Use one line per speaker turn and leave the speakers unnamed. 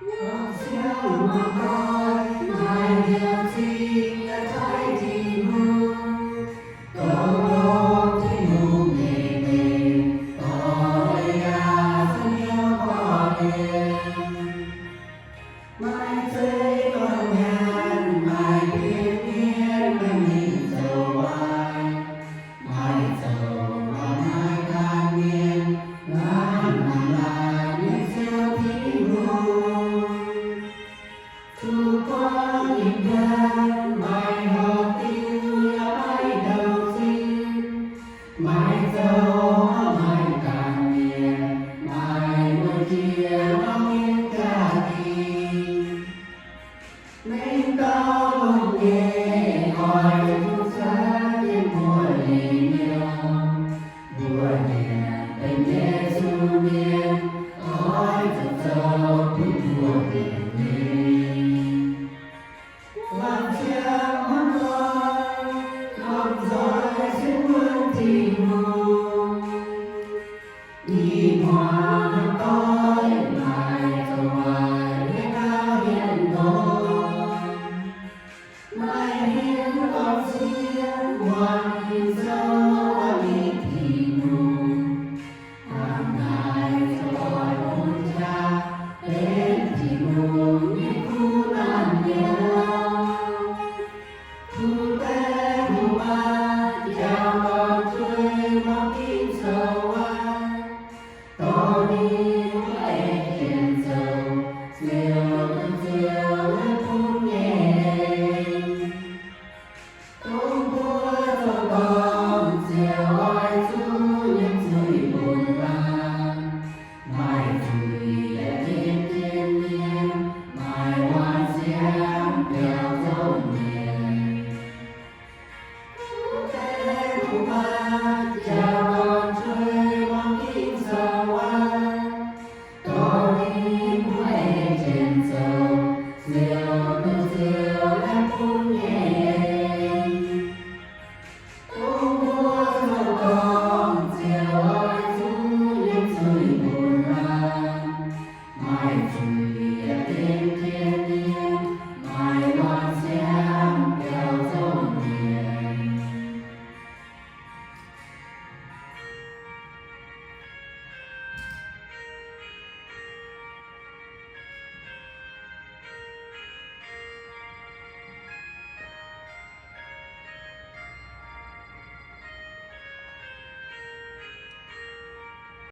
Con siêu mà coi mai điều gì là trái tim mưu cầu đô thì mù nghề nghề tôi thân yêu có đêm mai thấy con nhàn mai biết biết bên mình dầu ai mai dầu và mai can nhiên ngàn năm là những siêu thị mù Chúa có nhìn đêm mai hợp yêu là mai đầu tiên mai dâu mai càng miền mai nơi kia nó nghiêng cả tình mình tao không nghe hỏi chúng ta trên mùa lì nhiều mùa hè bên Giêsu miền hỏi thật sâu cuối mùa tình làm cha mong con làm giỏi trên muôn tình mù nhìn hoa năm tối mai cầu ngoài biết cao hiền đồn mai hiên con riêng ngoài